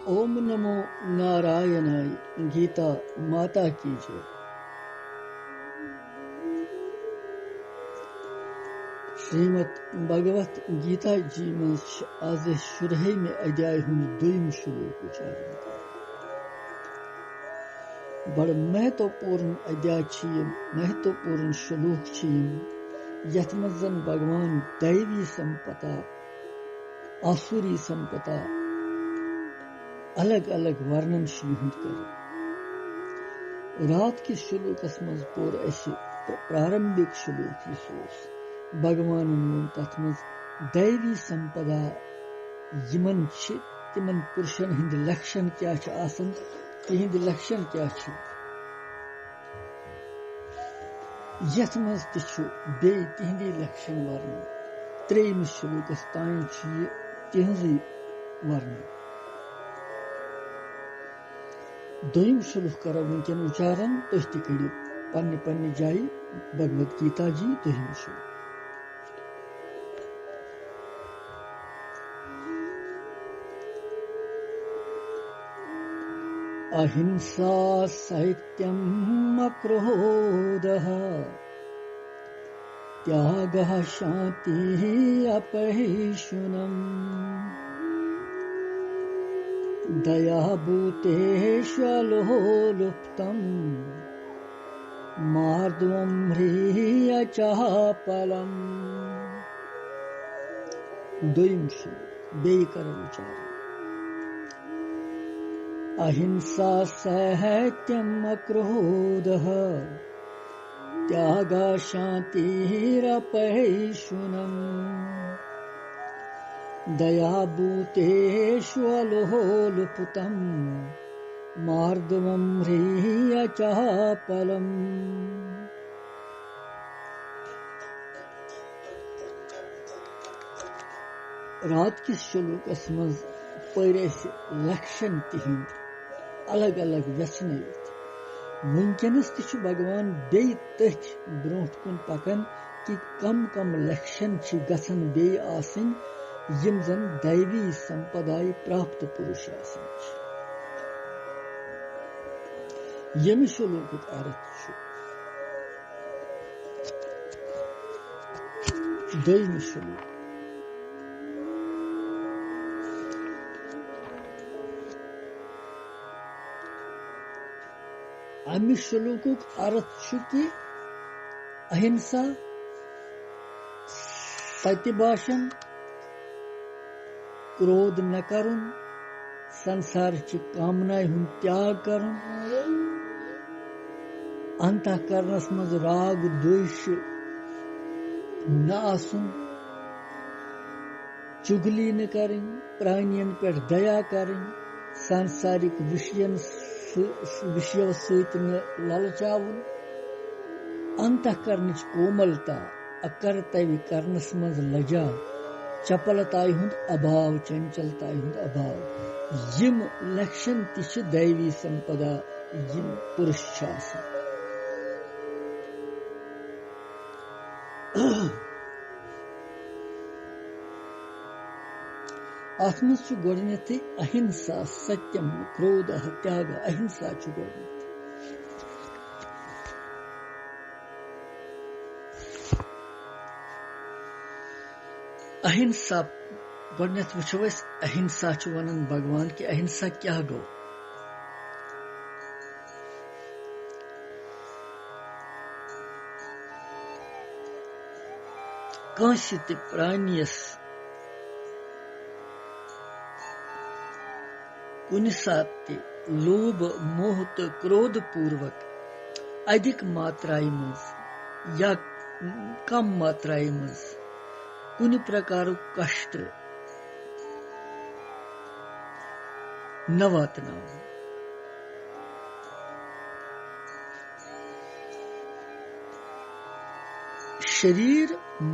ओम नमो नारायणाय। गीता माता की जय। श्रीमद भगवत गीता जी में आज शुरहे में अध्याय हुंद दुयम श्लोक उच्चारण कर। बड़ महत्वपूर्ण अध्याय महत्वपूर्ण श्लोक यथ मजन भगवान दैवी संपदा आसुरी संपदा अलग अलग वर्णन हुंद कर। रात के श्लोकस मज पोर प्रारंभिक श्लोक यह भगवान वोन तथ मज दैवी संपदा यमन तिमन पुरुषन हिंद लक्षण क्या आसन तिहिंद लक्षण क्या यथ मज बे तिहिंदी लक्षण वर्णन त्रेम श्लोकस तान तिहंजी वर्णन। दोयम श्लोक कर वंकन उच्चारण तुह ति करो पन्ने पन्ने जाय भगवत गीता जी दोयम श्लोक। अहिंसा सत्यम अक्रोधः त्यागः शान्तिः अपैशुनम् दया भूतेष्वलोलुप्तम् मार्दवम् ह्रियचापलम्। दोयम श्लोक बेकर उच्चारण। अहिंसा सत्यम् अक्रोधः त्यागः शान्तिरपैशुनम् दया भूतेष्वलोलुप्तम् मार्दवम् ह्रियचापलम्। रात के श्लोकस मज पर लक्षण तिहिंद अलग अलग व्यसन वंकनस तु भगवान बे तथ ब्रोट कुन पकन कि कम कम लक्षण गसन बे आसन यम जन दैवी संपदाय प्राप्त पुरुष आसन। यम श्लोक अर्थ दोयम श्लोक। अमि श्लोकुक अर्थ कि अहिंसा सत्य भाषण क्रोध न करुन संसार की कामना हुंद त्याग करुन अंतःकरणस मज राग द्वेष न आसुन चुगली न करें प्राणियन पर दया करें सांसारिक विषयों सहित न ललचावुन अंतःकरण कोमलता अकर्तव्य करनस मज लजा चपलताय हुंद अभाव चंचलताय हुंद अभाव यम लक्षण तिश दैवी संपदा यम पुरुष आसन। अथ मज गोडनेथी अहिंसा सत्यम क्रोध त्याग अहिंसा गोडनेथ। अहिंसा गोडनेथ वुचो अहिंसा वनन भगवान कि अहिंसा क्या गो। कांस्य ते प्राणियस कुन सात लोभ मोह तो क्रोध पूर्वक अधिक मात्राय मज या कम मात्राय मज कुन प्रकार कष्ट न वातनाव। शरीर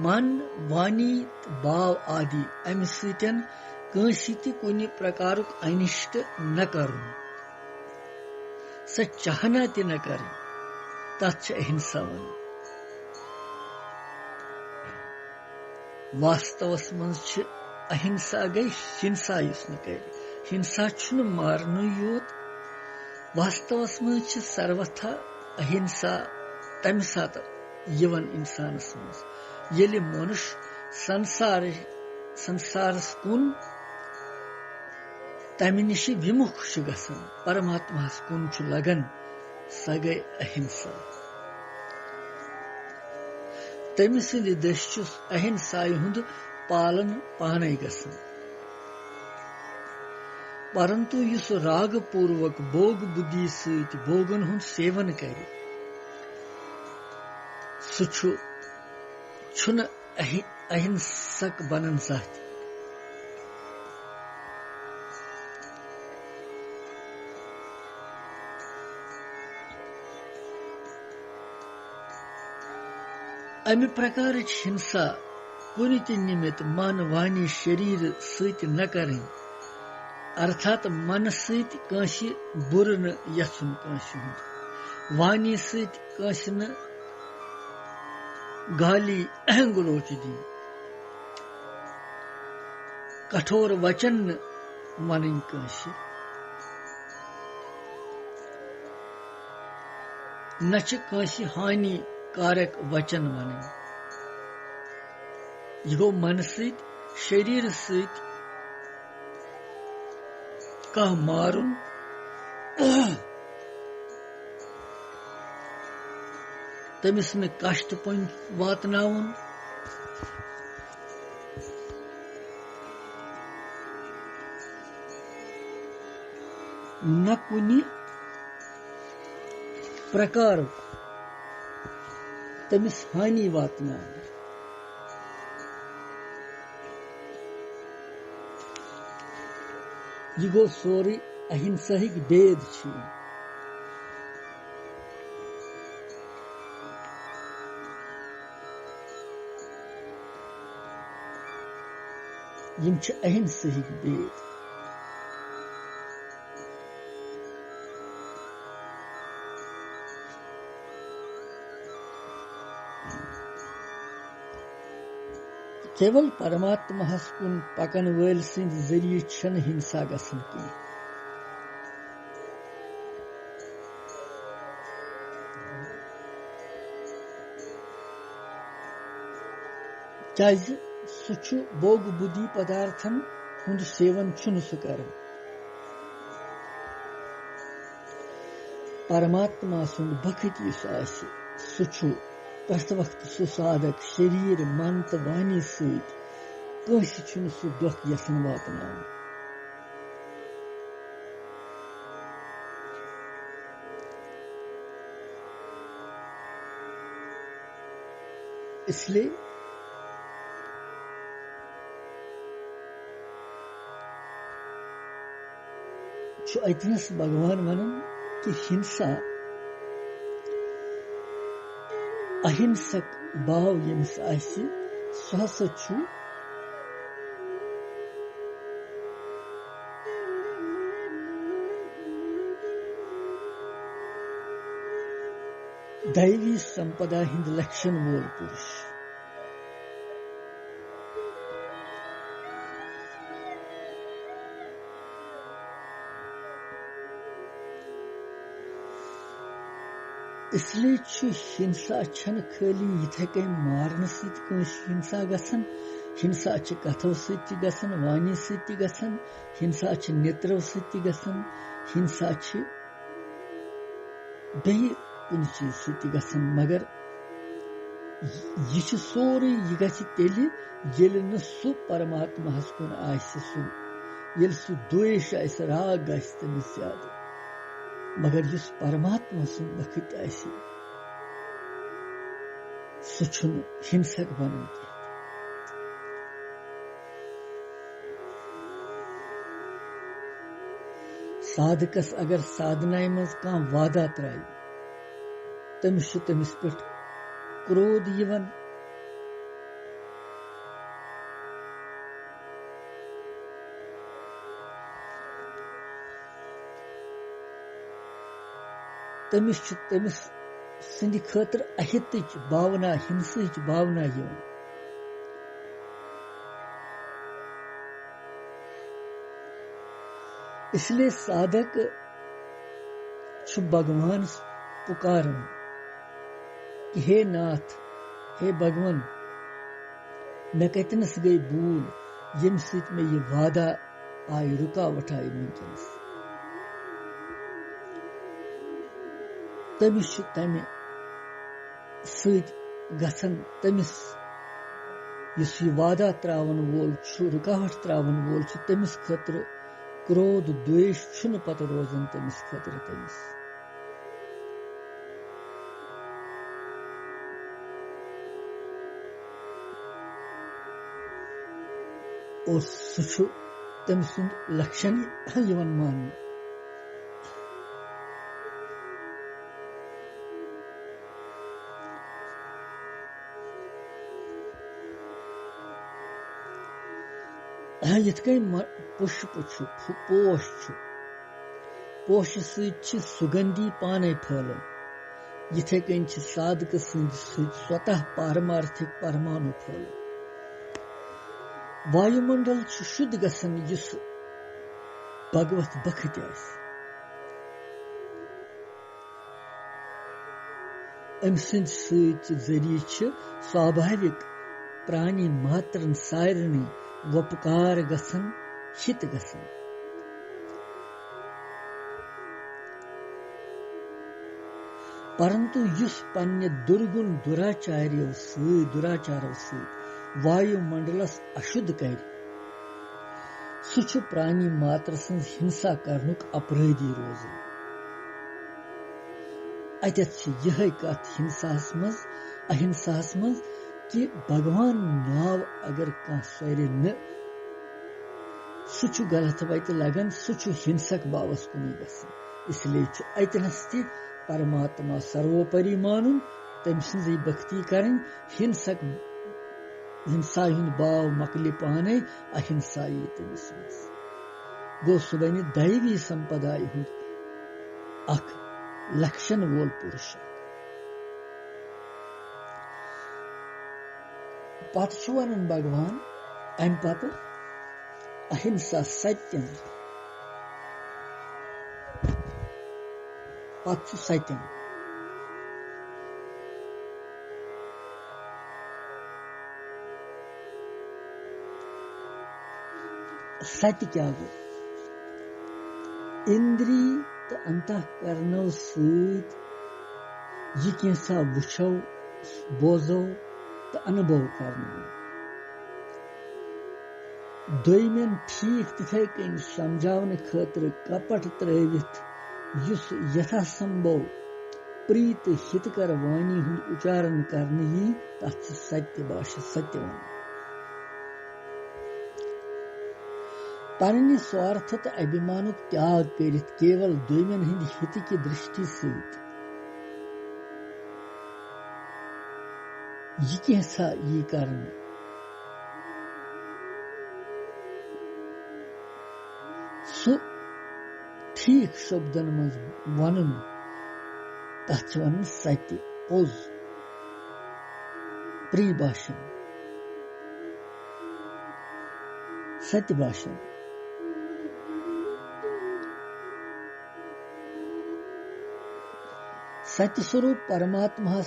मन वाणी भाव आदि अमि सतन कंसी ति कुनि प्रकार अनिष्ट न करुन स चाहना ति न कर तथ अहिंसा वन। वास्तवस मज अहिंसा गई हिंसा युस न कर हिंसा छुन मारनु योत वास्तवस मज छ सर्वथा अहिंसा तमि सात यवन इंसानस मज येले मनुष्य संसारस कुन तमि निश विमुख छ गसन परमात्मास कुन छ लगन स गई अहिंसा तमि सिंद दश छ अहिंसा हुंद पालन पाने गसन परंतु युस राग पूर्वक भोग बुद्धि सहित भोगन हुंद सेवन करे छुन अहिंसक बनन साथ अमि प्रकार हिंसा कुनि ति निमित्त मन वाणी शरीर सहित न करें अर्थात मन सहित कांशी बुर न यछुन कांशी हुंद वाणी सहित कांशी न गाली गलोच दी कठोर वचन मन कांशी नच कांशी हानि कारक वचन मन यो मन सहित शरीर सहित का मारुन तमिस में कष्ट वातनाउन न कुनि प्रकार तमिस हानि वातनाउन यह गो सोरी अहिंसा भेद यम अहिंसा भेद केवल परमात्मा कुन पकन वल सिंद जरिए छन हिंसा गसन की सु भोग बुद्धि पदार्थन हुंद सेवन छुन सु कर परमात्मा सुंद भक्त सु प्रत वक्त सु साधक शरीर मन तो वाणी सहित सु दुख यसन वातनान इसलिए अतनस भगवान वनन कि हिंसा अहिंसक भाव यमिस आसि सह हसा छु दैवी संपदा हिंद लक्षण वोल पुरुष इसलिए हिंसा छन खाली इथे कहीं मारने हिंसा गसन हिंसा कथों सत गसन वाणी सत गसन हिंसा नेत्रों सत गसन हिंसा बे कुन चीज सत गसन मगर यह सोरे यह गल ये सु परमात्मा कुन सु ये सु द्वेष राग गमिस ज्यादा मगर जिस परमात्मा सुन वक्त सुन हिंसक बनन साधकस अगर साधना मज कह वादा त्राय तमिस पे क्रोध यवन तमिस सिंद खतर अहित भावना हिंसा भावना यवन इसलिए साधक भगवान पुकारन कि हे नाथ, हे भगवान, मे कतनस गई भूल यम सत मे यह वादा आई रुकावट आई वनकस। तमिस तमे सत गसन तमिस युस यह वादा त्रावन वोल रुकावट त्रावन वोल तमिस खतर क्रोध द्वेष छुन पत रोजन तमिस खतर तमिस। और सह तम सुंद लक्षण मान। यथ पुष्प पोश पोश सुगंधी पाने फैलन, यथे कन साधक स्वतः पारमार्थिक परमाणु फैलन। वायुमंडल शुद्ध गसन युस भगवत बखत अम सद जरिए स्वाभाविक प्राणी मात्रन सारनी वपकार गसन हित गसन। परंतु युस पन्ने दुर्गुण दुराचार्यों सत वायुमंडलस अशुद्ध कर सह प्राणी मात्र सं हिंसा करनुक अपराधी रोजन। अतथ यह कथ हिंसास मज अहिंसास मज कि भगवान नाव अगर कह सर न सह गलत वत लगन सह हिंसक भावस कुन गसन। इसलिए अतनस ति परमात्मा सर्वोपरि मानुन, तम सजी भक्ति करन, हिंसा हुंद भाव मकलि पाने, अहिंसा ये तमिस मज गो सह बन दैवी संपदा हुंद अख लक्षण वोल पुरुष। पत वन भगवान अम पत अहिंसा सत्यम पत सत्यम। सत्य क्या गो? इंद्री तो अंतःकरणों सत यह कैसा वुछो बोजो तो अनुभव करने। दोयमेन ठीक तिथे कन समझावन खतर कपट त्रवित युस यथा संभव प्रीत हितकर वाणी हुंद उच्चारण करने ही तथ सत्य भाषा सत्य वन। पन्ने स्वार्थ तो अभिमानुक त्याग करित केवल दोयमेन हिंद हित की दृष्टि सत यह कैसा यह करने सु ठीक शब्दन मज वन तथ वन सत्य पोज प्री भाषण सत्य भाषण। सत्य स्वरूप परमात्मा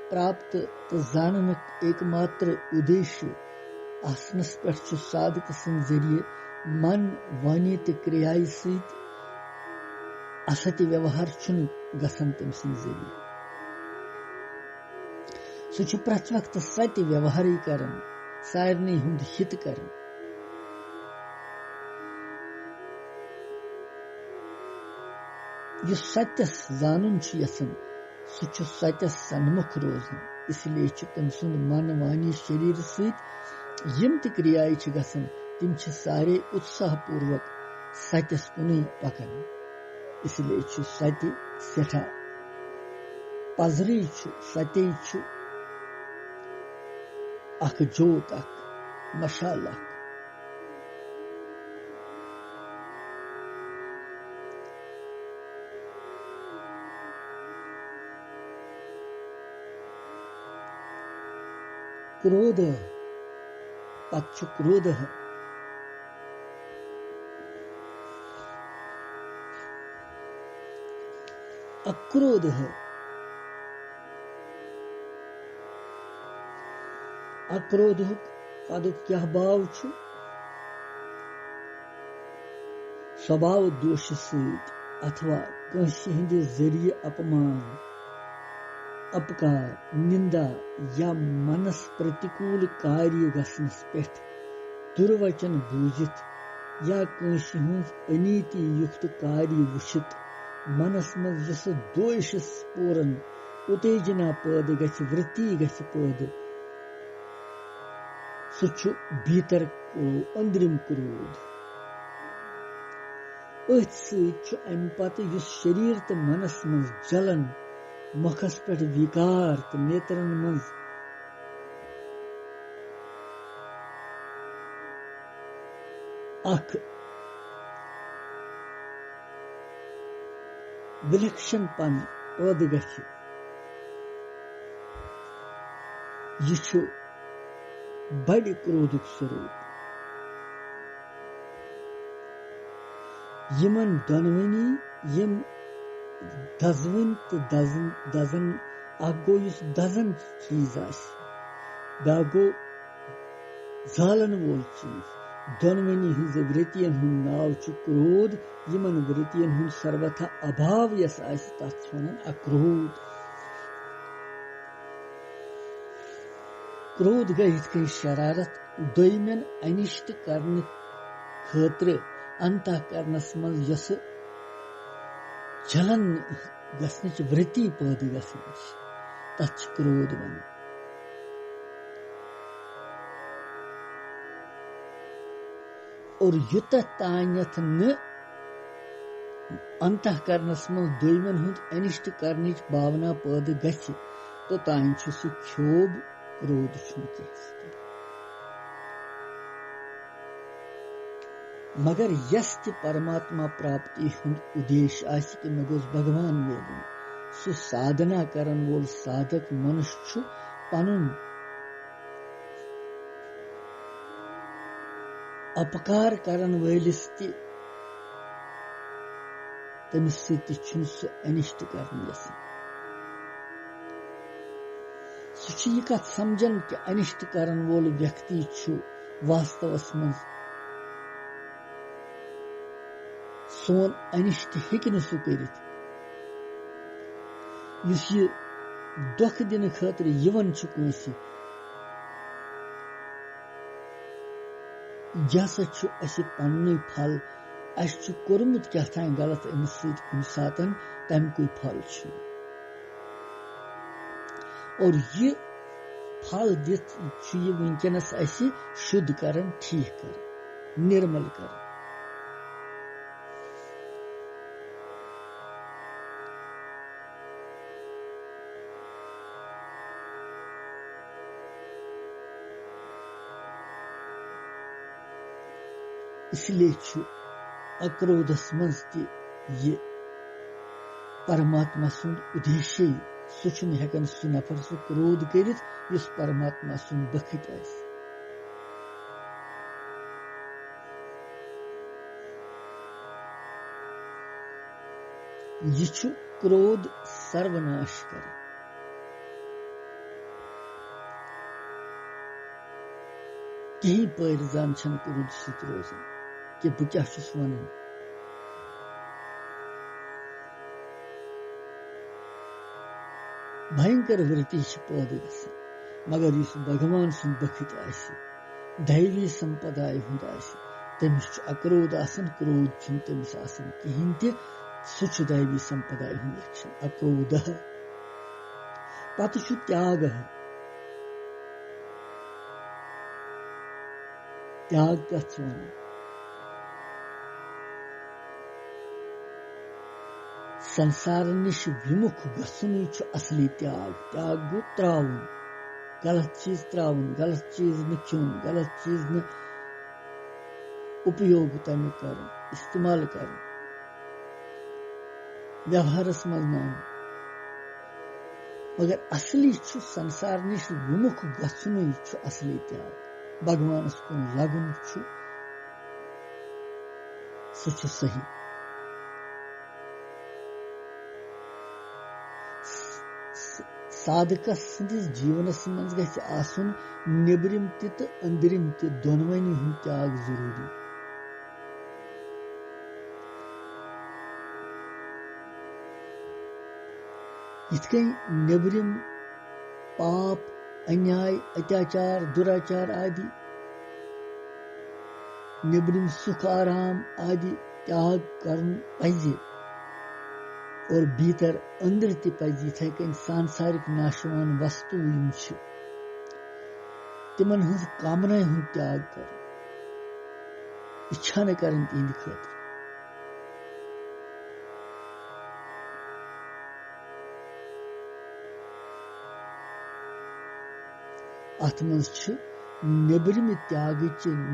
प्राप्त तो जानन एकमात्र उद्देश्य आसनस पे साधक सं जरिए मन वाणी तो क्रियाय सत असत्य व्यवहार गसन तम जरिए सह प्रत वक्त सत्य व्यवहार करन, सारनी हुंद हित करन। यह सत्यस जानन यसन सह सत्यस सन्मुख रोजन। इसलिए तम सुंद मन वाणी शरीर सत यम त क्रियाय गसन तिम सारे उत्साह पूर्वक सत्यस कुन पकन। इसलिए सत्य सेठा पजरी सत्य अख जोत अख मशाल अख। क्रोध पक्ष क्रोध अक्रोध अक्रोध पद क्या भाव स्वभाव दोष सहित अथवा कंसी हिंदे जरिए अपमान अपकार निंदा या मनस प्रतिकूल कार्य गसनस पेठ दुर्वचन बूझित या कंसी हुंद अनीति युक्त कार्य वुचित मनस मज यस दोष स्फोरन उत्तेजना पैद गछ वृत्ति गछ पैद सु भीतर अंदरिम क्रोध अथ सम पत शरीर तो मनस मज जलन मुखस पे विकार तो नेत्रन मज अख विलक्षणपन पैद गछ यह बड़ क्रोधुक स्वरूप यमन दोनवनी यम दजवन तो दजन गो दजन चीज बा गो जालन वोल चीज दोनवनी हज वृत्तियन हुंद नाव क्रोध यमन वृत्तियन हुंद सर्वथा अभाव यस तथ वनान अक्रोध क्रोध गई कहीं शरारत दोयमन अनिष्ट करने खतर अंतःकरणस मज यस जलन गसनच वृत्ति पैद गसनच तथ क्रोध वन और युत तान्यथ न अंतःकरणस मज दोयमन हुंद अनिष्ट करने भावना पैद गछ तो तान सु क्षोभ क्रोध मगर यस परमात्मा प्राप्ति हुंद उद्देश्य आस कि मे गोस भगवान मिलन सु साधना करन वोल साधक मनुष्य पनुन अपकार करन वलिस तमिस सु अनिष्ट करन यसन सु कथ समझन कि अनिष्ट करन वोल व्यक्ति वास्तवस मज सोन अनिष्ट हेक न सु करित युस यह दुख दिन खतर यवन कंसी यह हसा पन्न फल अस कोर्मुत क्या गलत अमिस कुन सातन तमुक फल और ये फल दित वनकनस शुद्ध करन ठीक कर निर्मल कर इसलिए अक्रोधस मज ये परमात्मा सुंद उद्देश्य सु हेकन सु नफर सु क्रोध करित युस परमात्मा सुन बखित आस यह क्रोध सर्वनाश कर कहीं पर जान क्रोध सत रोजान कि बह क्या वन भयंकर वृत्ति पैद मगर इस भगवान सुन बखित दैवी संपदा हुंद तमिस अक्रोध आसन क्रोध तमिस आसन कहीं सु दैवी संपदा हुंद लक्षण अक्रोध पत त्याग त्याग कथ वन संसार निश विमुख गसन असली त्याग त्याग गो त्रावन गलत चीज त्रावन गलत चीज न चुन गलत चीज न उपयोग तमिक कर इस्तेमाल कर व्यवहारस मज मान मगर असली संसार निश विमुख गसन असली त्याग भगवानस कुन लगुन सु सही साधकस सदिस जीवनस मज गछ आसुन नेबरिम ते अंदरिम ते दोनवनी हुंद त्याग जरूरी। इतके नेबरिम पाप अन्याय अत्याचार दुराचार आदि नेबरिम सुख आराम आदि त्याग करन पजे और भीतर अंदर ते पजे इथे कन सांसारिक नाशवान वस्तु यम छ तिमन हंस कामना हुंद त्याग कर इच्छा न करन तिंद खतर अथ मज छ नेबरिम त्याग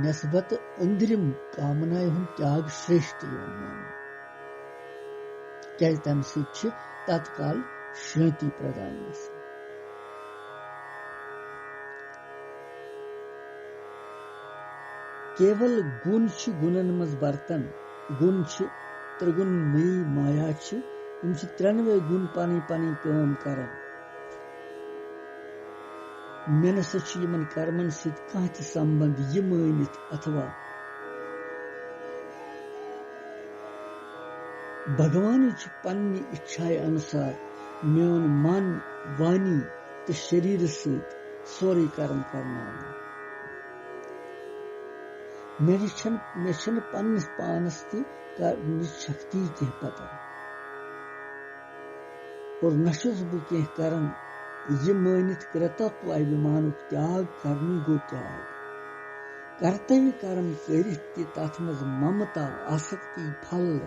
नस्बत अंदरिम कामना हुंद त्याग श्रेष्ठ क्या तम सि तत्काल शांति प्रदान केवल गुण गुणन मज बर्तन गुण त्रिगुणमयी माया यम त्रेनवे गुण पानी पानी काम करन मे नसा यमन कर्मन सत कह त संबंध यह मानित अथवा भगवान पन्नी इच्छाए अनुसार मेन मन वाणी तो शरीर सत सोरे कर्म करना मे पन्निस पानस शक्ति कह पता और नशुस बह कह करन यह मानित कृतत्व अभिमानुक त्याग करनी गो त्याग कर्तव्य कर्म कर तथ मज ममता आसक्ति फल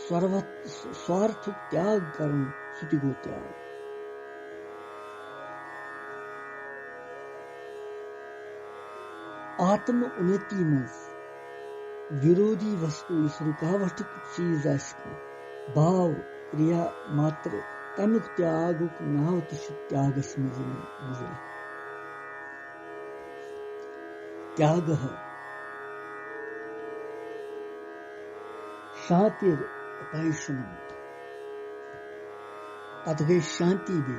स्वार्थुक त्याग करन सु गो त्याग आत्म उन्नति मज विरोधी वस्तु इस रुकावट चीज भाव क्रिया मात्र तमुक त्यागुक नाव त्यागस मज त्याग शांतिर अपैषणम पत गई शांति भी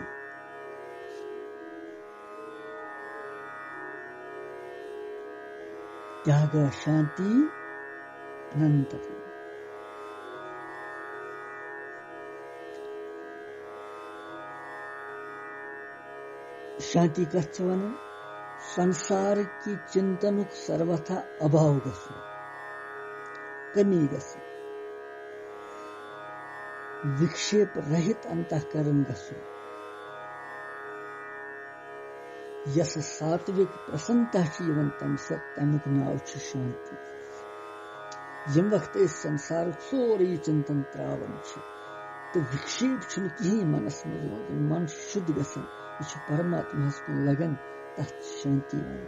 त्याग शांति अनंत शांति कथ वन संसार की चिंतनुक सर्वथा अभाव गसु कमी गसु विक्षेप रहित अंतःकरण गसु यस सात्विक प्रसन्नता तम तमुक नाव शांति यम वक्त संसार सोरे चिंतन त्रावन तो विक्षेप कहीं मनस मज मन शुद्ध गसन यह परमात्मा कुन लगन तथ शांति वन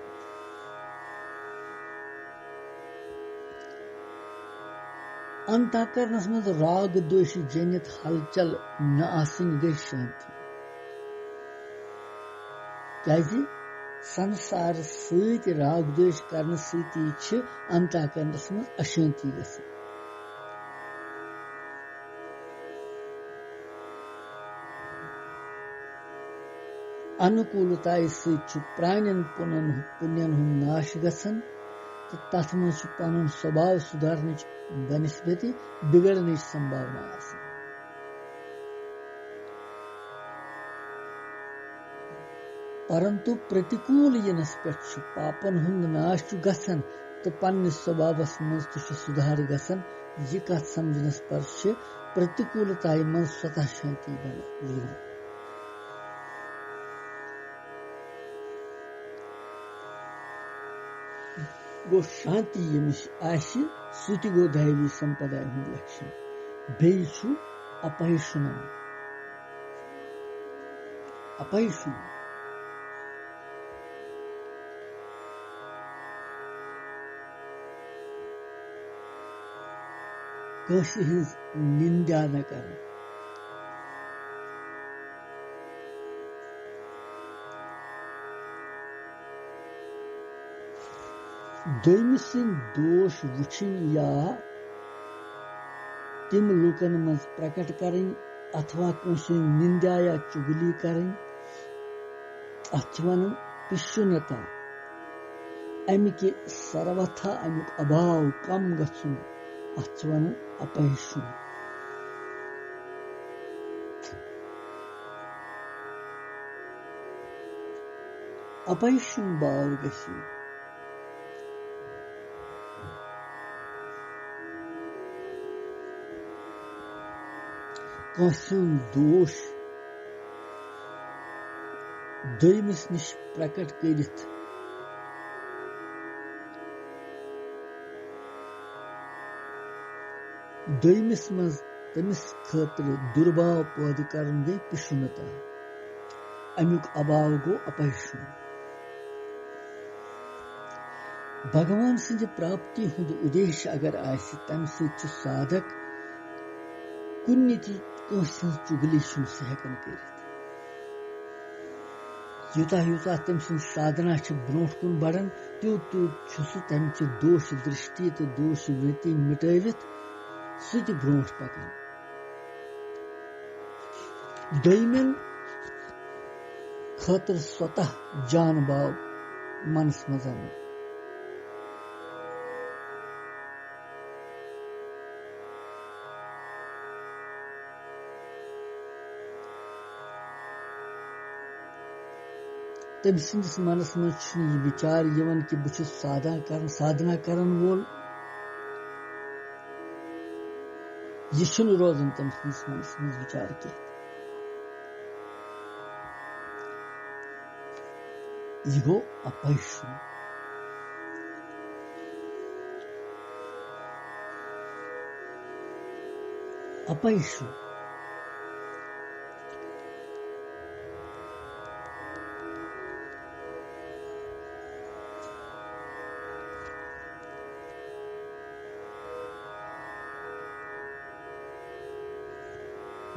अंतःकरणस मज राग द्वेष जनित हलचल न आसन गई शांति क्या संसार सत राग द्वेष करने सती अंतःकरणस मज अशांति गसन अनुकूलताय सत प्राणन पुण्यन नाश गसन तो तथ मज पनुन स्वभाव सुधारने बनस्बति बिगड़ने संभावना आसन परंतु प्रतिकूल यनस पे पापन हुंद नाश गसन तो पन्ने स्वभावस मज सुधार गसन यह कथ समझनस पर प्रतिकूलताय मज स्वतः शांति बन गो शांति यमिश आशि सुति गो दैवी संपदा हुंद लक्षण बेयु अपैषणम अपैषणम कौशि हिंस निंदा न कर दोयमिस दोष वुचिन या तिम लुकन मज प्रकट करें अथवा कंस निंदा या चुगली करें अचवन पिशुनता अमिक सर्वथा अमुक अभाव कम गछुन अचवन अपहिशुन अपहिशुन बाव गसी कौन दोष दोयमिस निश प्रकट करित दोयमिस मज तमिस खतर दुर्भाव पैदा करन गई पिशुनता अमुक अभाव गो अपहिशुन भगवान सिंह प्राप्ति हुंद उद्देश्य अगर आसि तम सत साधक कुन चुगली सह हेकन कर यूता यूता तम साधना ब्रोह कुन बढ़ान त्यूत त्यूत तम दोष दृष्टि तो दोष वृत्ति मिटवित सह ब्रोह पकान दोयमन खतर स्वतः जान भाव मनस मज तम सिंदिस मनस मज विचार यवन कि बह साधना करन वोल यह रोजन तम सिंदिस मनस मज विचार कह यह गो अपहिशुन अपहिशुन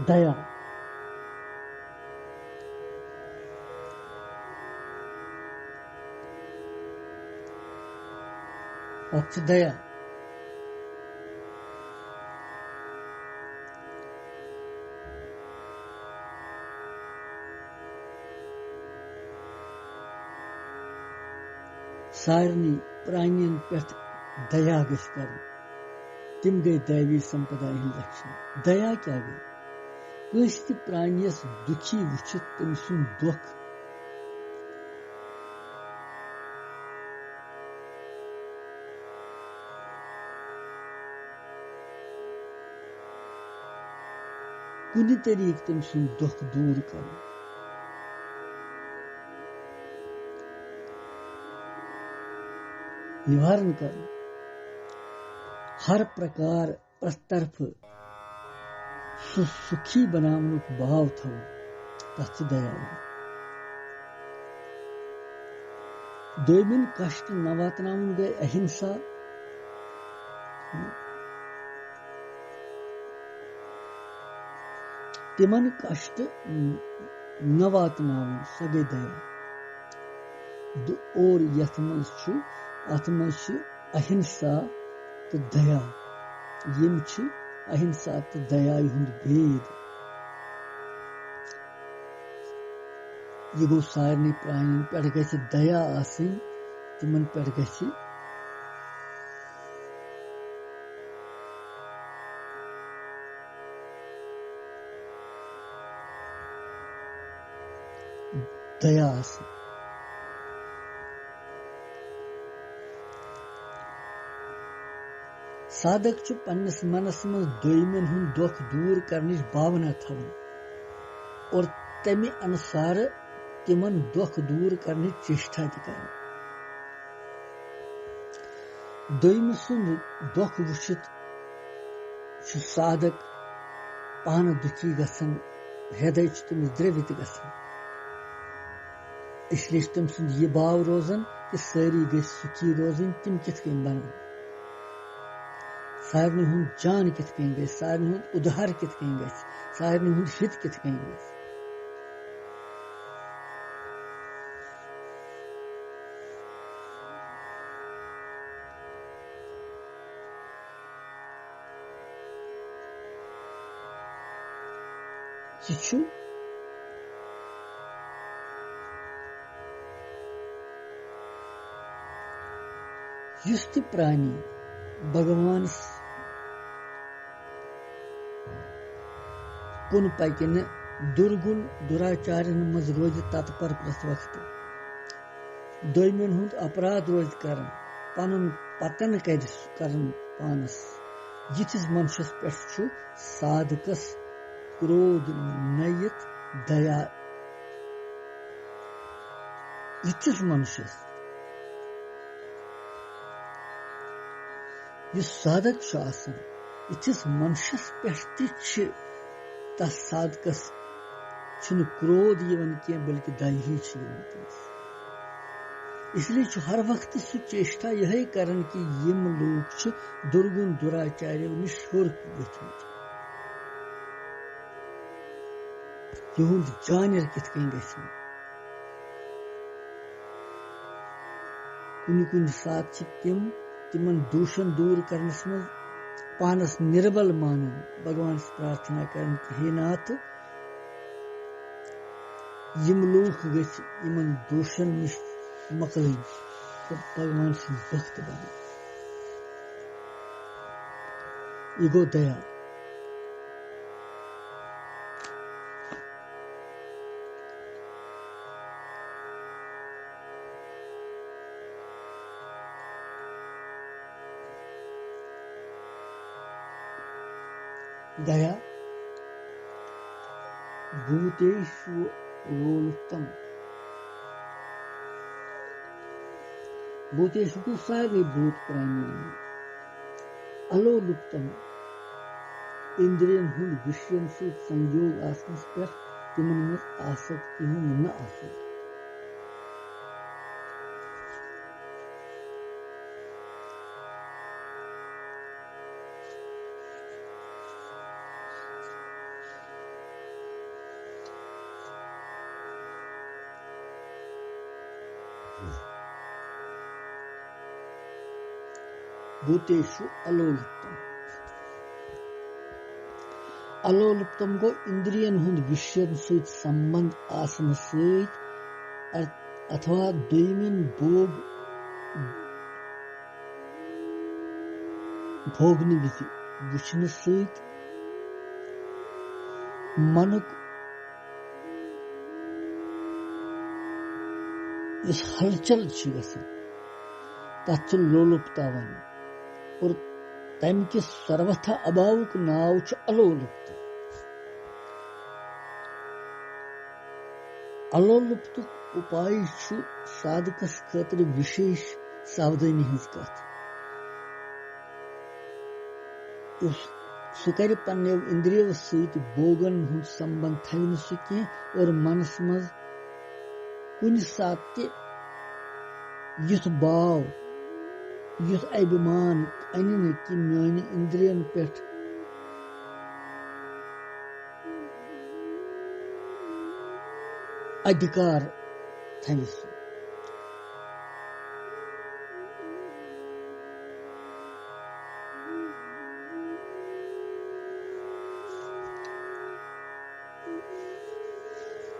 दया अच्छ दया सारनी प्राणियन पे दया गस कर तिम गई दैवी संपदा लक्षण दया क्या गई कस त प्राणियस दुखी वुचित तम सुन दुख कुन तरीक तम सुन दुख दूर कर निवारण कर हर प्रकार प्रतरफ सुखी बनावनुक भाव थो तथ दया दोयमिन कष्ट न वातनावन गई अहिंसा तिमन कष्ट न वातनावन स गई दया और यथ मज अहिंसा तो दया यम अहिंसा तो दया हुंद भेद यह गो सारे प्राणियन पे गि दया आसिन तिमन पे गि दया आसिन साधक पन्नस मनस मज दोयमन हुंद दुख दूर करने भावना थवन और तमे अनुसार तिमन दुख दूर करने चेष्टा कर दोयम सुंद दुख वुचित साधक पान दुखी गसन हृदय तमिस द्रवित गसन इसलिए तम सुंद यह भाव रोजन कि सारी गई सुखी रोजन तिम कित बन सारनी हुंद जान कित गई सारनी हुंद उधार कित गई सारनी हुंद हित कित गई युस ति प्राणी भगवान कुन पकि न दुर्गुण दुराचार्यन मज रोज तत्पर प्रत वक्त दोयमिन हुंद अपराध रोज करन पनुन पतन करन पानस यिथिस मनुष्यस पे साधकस क्रोध नयित दया यिथिस मनुष्यस यह साधक यिथिस मनुष्यस पे तस साधकस क्रोध यवन क्या बल्कि दया ही इसलिए हर वक्त सह चेष्टा यह करन कि यम लोग दुर्गुण दुराचार्य नश हर गथित युंद जानर कित कुन सात तिमन दूषण दूर करनस मज पानस निर्बल मानन भगवान से प्रार्थना करन कि हे नाथ यम लोग गमन दूषण नश मकल तो भगवान से भक्त बन यह गो दया दया भूतेषु लोलुप्तम भूतेषु को सारे भूत प्राणी अलोलुप्तम इंद्रियन हुंद विषयन से संयोग आसनस पे तिमन मज आसक्ति हुंद न आसो भूतेषु अलोलुप्तम अलोलुप्तम गो इंद्रियन हुंद विषयन सहित संबंध आसन सहित अथवा द्वैमिन भोगन विज वुचन सहित मनुक इस हलचल तथ लोलुपता वन और तम कि सर्वथा अभावुक नाव अलोलुप्त अलोलुप्त उपाय साधकस खतर विशेष सावधानी हज कथ सह कर पन्ने इंद्रियों सहित भोगन हुंद संबंध थव सह कह और मनस मज कुन सात युथ भाव युथ अभिमान अन कि मान इंद्रियन पे अधिकार थव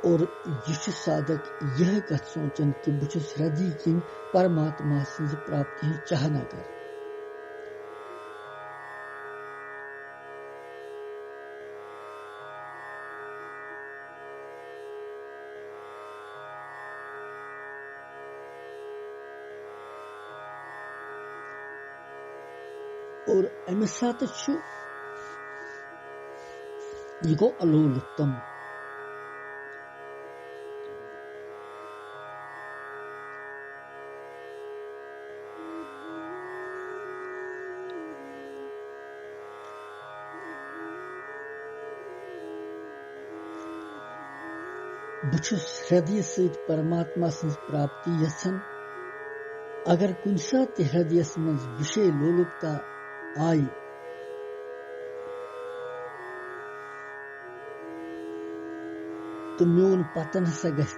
और यह साधक यह कथ सोचन कि बहुत हृदय किन परमात्मा सज प्राप्ति चाहना कर और अमे सात यह गो अलोलुप्तम बुछुस हृदय सहित परमात्मा सज प्राप्ति यसन अगर कुन सात हृदय मज विषय लोलुपता आई तो मोन पतन हसा गस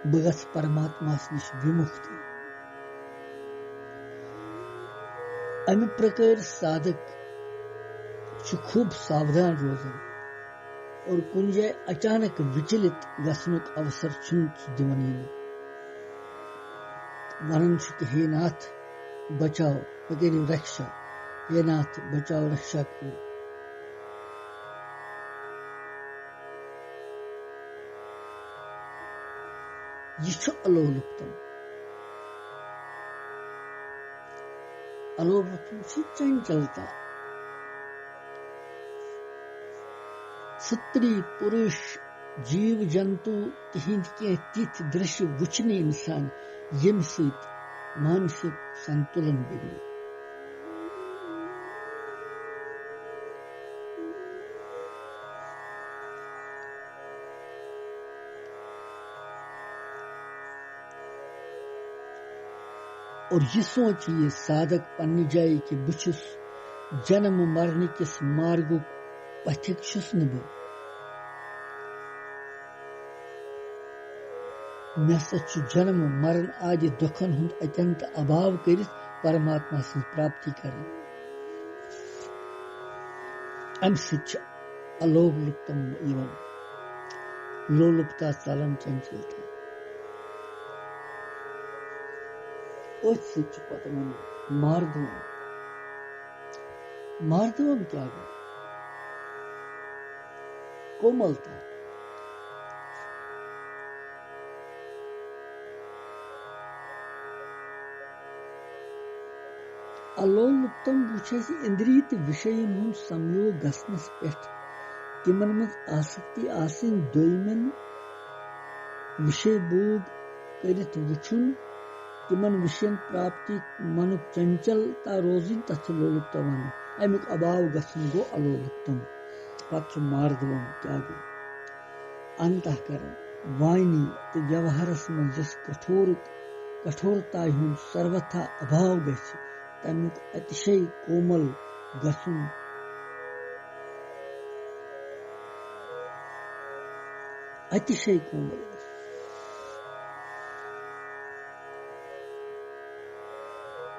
बह परमात्मा नश विमुक्ति अमि प्रकार साधक खूब सावधान रोजन और कुन जाय अचानक विचलित गसनुक अवसर दिवन वनन हे नाथ बचाओ वगैरह रक्षा हे नाथ बचाओ रक्षा करो यह अलोलुप्तम अलोलुप्तम से चंचलता स्त्री पुरुष जीव जंतु तिहिंद के तिथ दृश्य वुचने इंसान यम सत मानसिक संतुलन बिगड़े और ये सोच ये साधक पन्नी जाए कि बुछुस जन्म मरने किस मार्ग पथिक छुस न बह मे सु जन्म मरण आदि दुखन हुंद अत्यंत अभाव कर परमात्मा सं प्राप्ति कर अम अलोलुप्तम लोलुप्ता चलन चंचलता मार्दवम मार्दवम क्या गो कोमलता अलोलुप्तम बुछ इंद्रिय तो विषय हुंद संयोग गसनस पे तिमन मज आसक्ति आसिन दोयमन विषय भोग करित वुछुन तिमन विषयन प्राप्ति मनु चंचलता रोजिन तथ लोलुप्त वन अमुक अभाव गसन गो अलोलुप्तम पत् मार्दवम क्या गो अंतःकरण वाणी तो व्यवहारस में जिस कठोरता हुंद सर्वथा अभाव गछ तमुक अतिशय कोमल गसुन अतिशय कोमल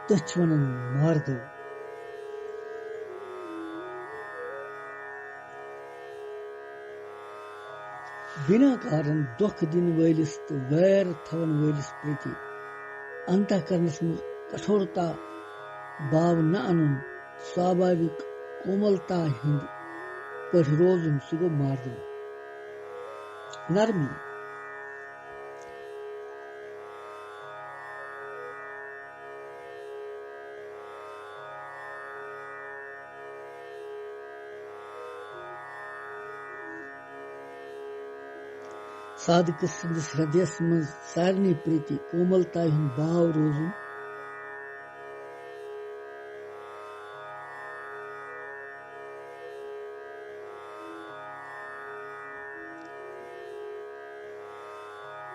तछवनन मार्दव बिना कारण दुख दिन वलिस तो वैर थवन वलिस प्रति अंतःकरणस में कठोरता भाव न अनुन स्वाभाविक कोमलता हिंद पर रोजुन सुगो मार्दव नरमी साधक सिंदस हृदयस मज सारनी प्रीति कोमलता हुंद भाव रोजुन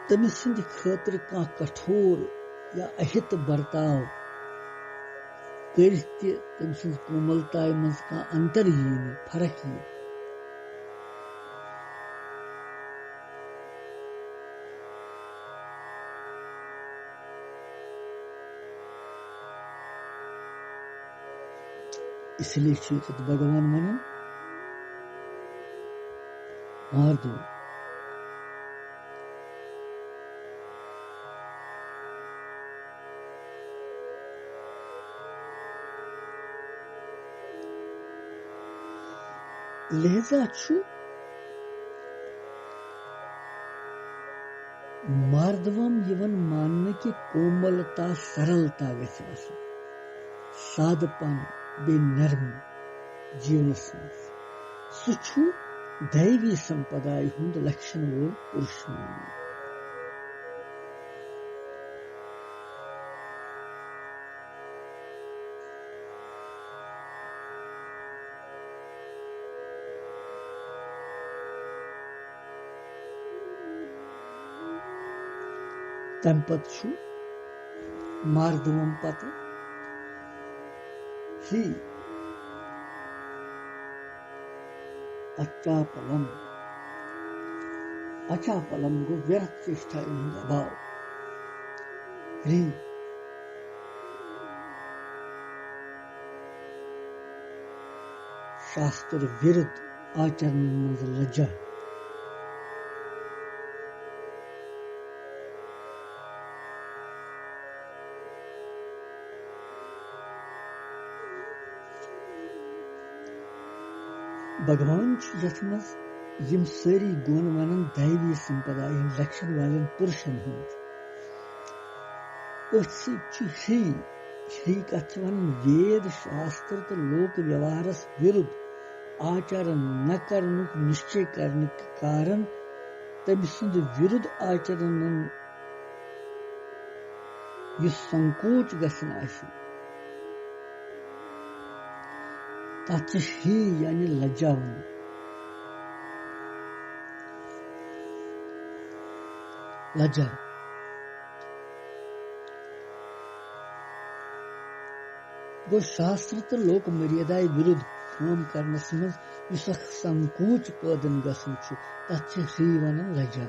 तमिस सिंद खतर का कठोर या अहित बर्ताव कर तमिस कोमलता मज का अंतर ही फर्क ही इसलिए भगवान मन मार दो लिहाजा मार्दवम यवन मानने की कोमलता सरलता गछ सादपन बे नरम जीवनस सु दैवी संपदा हुंद लक्षण वो पुरुष तम पत मार्दवम पत ही अचापलम गो व्यर्थ चेष्टा अभाव ह्री शास्त्र विरुद्ध आचरण मज लज्जा भगवान यथ मज यम सारी गुण वनन दैवी संपदा इन लक्षण वाले पुरुषन हूं श्री कथवन वेद शास्त्र तो लोक व्यवहारस विरुद्ध आचरण न करनुक निश्चय करने के कारण तम सुंद विरुद्ध आचरण युस संकोच गसन आशि तत् ही यानी लज्जावन लज्जा गो शास्त्र तो लोक मर्यादाय विरुद्ध काम करनस मज युस संकोच पदन गसन छु तत् ही वनन लज्जा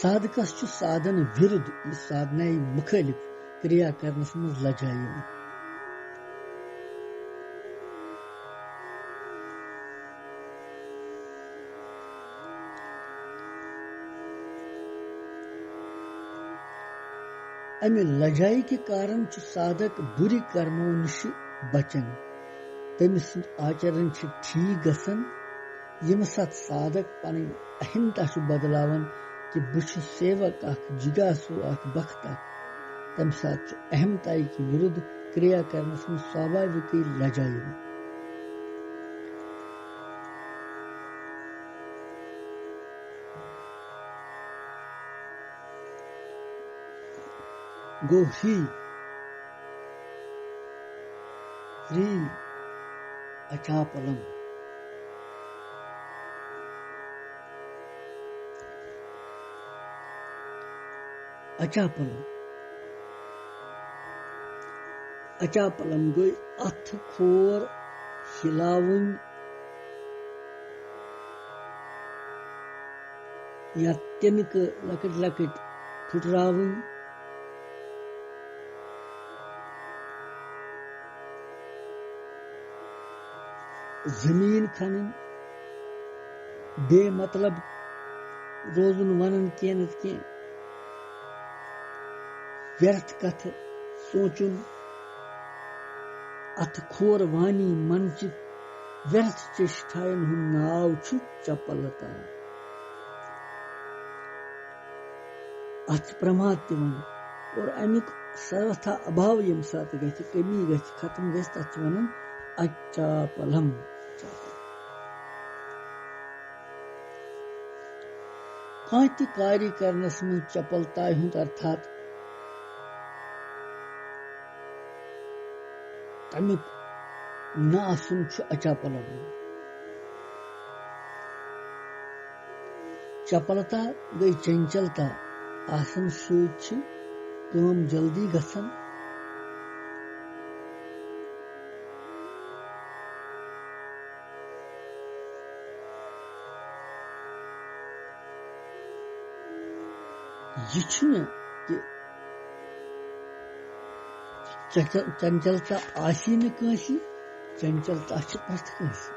साधकस छु साधन विरुद्ध साधनाय मुखालिफ क्रिया करनस मज लज्जा यवन अमे लजाई के कारण छु साधक बुरी कर्मों निश बचन तमिस आचरण छु ठीक गसन यम साथ साधक पन अहिंता छु बदलावन कि बुछ सेवक अख जिगासु अख बख्त तम साथ अहमताई के विरुद्ध क्रिया करने में स्वाभाविक लजाई गो ही ह्री अचापलम अचापलम अचापलम गई अथ खोर हिलावन या तमिक लकट लकट फुटरावन जमीन खनन बे मतलब रोजन वनन केनत के व्यर्थ कथ सोचुन अथ खोर वानी मनचित व्यर्थ चेष्टायन हुन नाव छु चपलता अथ प्रमाद तिवन और अमिक सर्वथा अभाव यम साथ गछ कमी गछ खत्म गछ तथ वनन अचापलम कांति कार्य करनस में चपलता हुंद अर्थात तमिक न आसुन छु अचापलम चपलता गई चंचलता आसन सूच काम जल्दी गसन चंचलता आसी न कंसी चंचलता प्रथ कंसी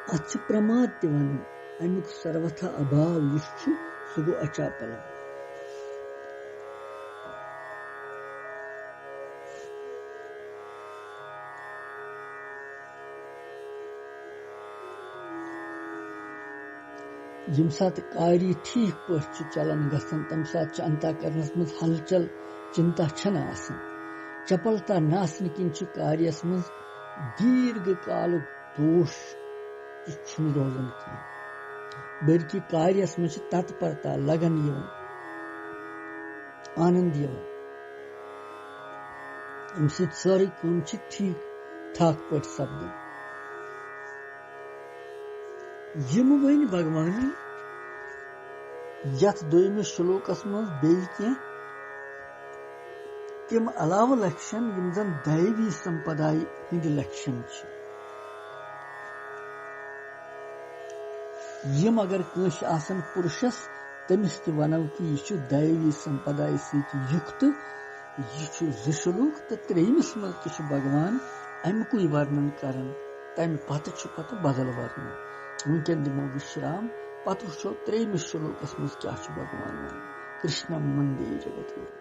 अथ प्रमाद तिवन अमुक सर्वथा अभाव युस सु गो अचापलम यम साथ कार्य ठीक पर चलन गसन तम साथ अंता करनस मज हलचल चिंता छन आसन चपलता नासन किन कार्यस मज दीर्घ काल दोष छन रोजन की बल्कि कार्यस मज तत्परता लगन यवन आनंद यवन अमि सारी कम ठीक ठाक पर सपद यम वन भगवान यथ दोयमिस श्लोकस मज बेय के तम अलाव लक्षण यम जन दैवी संपदा हिंद लक्षण यम अगर कंस आसन पुरुषस तमिस त वनव कि यह दैवी संपदा सहित युक्त यह श्लोक तो त्रेमिस मज भगवान अमुक वर्णन करन तम पत बदल वर्णन वुनकन दिमो विश्राम पत वो 3 श्लोकस मज क्या भगवान वन कृष्णम वंदे जगत गुरु।